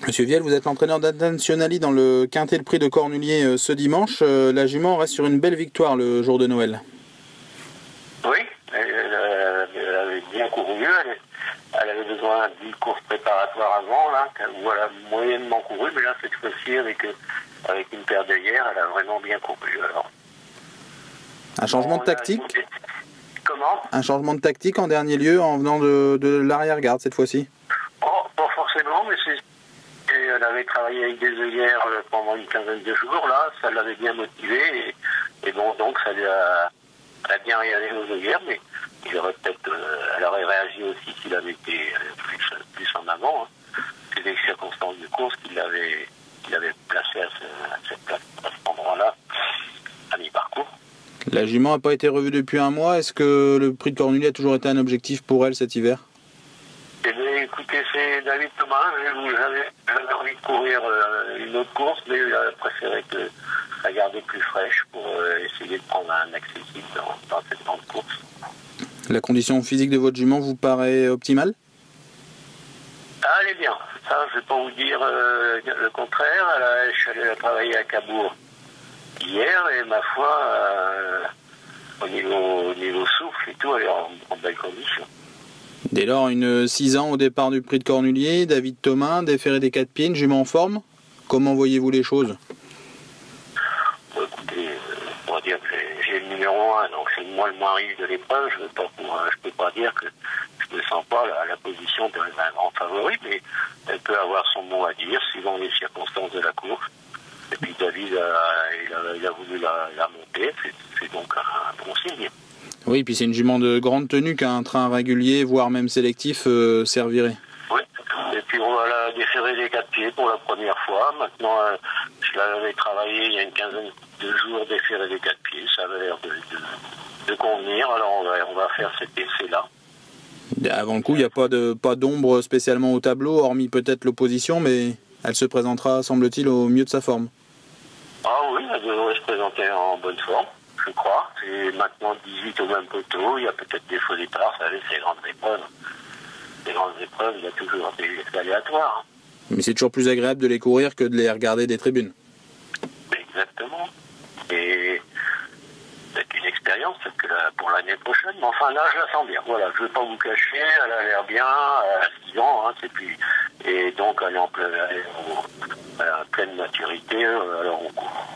Monsieur Viel, vous êtes l'entraîneur d'Intentionnali dans le Quintet de Prix de Cornulier ce dimanche. La jument reste sur une belle victoire le jour de Noël. Oui, elle avait bien couru. Elle avait besoin d'une course préparatoire avant, là, où elle a moyennement couru, mais là, cette fois-ci, avec une paire d'œillères, elle a vraiment bien couru. Alors. Un changement de tactique? Comment? Un changement de tactique en dernier lieu en venant de l'arrière-garde cette fois-ci? Oh, pas forcément, mais elle avait travaillé avec des œillères pendant une quinzaine de jours, là, ça l'avait bien motivée, et bon, donc ça lui a bien réagi aux œillères, mais elle aurait réagi aussi s'il avait été plus en avant. Hein. C'est des circonstances de course qu'il avait placé à cette place, à cet endroit-là, à mi-parcours. La jument n'a pas été revue depuis un mois. Est-ce que le prix de Cornulier a toujours été un objectif pour elle cet hiver? Eh bien, écoutez, c'est David Thomas. J'avais envie de courir une autre course, mais il a préféré la garder plus fraîche pour essayer de prendre un accessible dans cette grande course. La condition physique de votre jument vous paraît optimale? Ah, elle est bien. Ça, je ne vais pas vous dire le contraire. Je suis allé travailler à Cabourg hier et ma foi, au niveau souffle et tout, elle est en belle condition. Dès lors, une 6 ans au départ du prix de Cornulier, David Thomas, déféré des 4 pieds, une jument en forme. Comment voyez-vous les choses? Bon, écoutez, on va dire que j'ai le numéro 1, donc c'est moi le moins riche de l'épreuve. Je ne peux pas dire que je ne sens pas la position d'un grand favori, mais elle peut avoir son mot à dire suivant les circonstances de la course. Et puis David, il a voulu la monter, c'est donc un bon signe. Oui, puis c'est une jument de grande tenue qu'un train régulier, voire même sélectif, servirait. Oui, et puis on va la déférer des 4 pieds pour la première fois. Maintenant, je l'avais travaillé il y a une quinzaine de jours, déférer des 4 pieds. Ça avait l'air de convenir, alors on va faire cet essai-là. Avant le coup, il n'y a pas d'ombre spécialement au tableau, hormis peut-être l'opposition, mais elle se présentera, semble-t-il, au mieux de sa forme. Ah oui, elle devrait se présenter en bonne forme, je crois. C'est maintenant 18 au même poteau, il y a peut-être des faux départs, vous savez, c'est grandes épreuves. Les grandes épreuves, il y a toujours des aléatoires. Mais c'est toujours plus agréable de les courir que de les regarder des tribunes. Exactement. Et c'est une expérience pour l'année prochaine. Mais enfin, là, je la sens bien. Voilà, je ne vais pas vous cacher, elle a l'air bien, elle a 6 ans, hein, et donc elle est en pleine maturité, alors on court.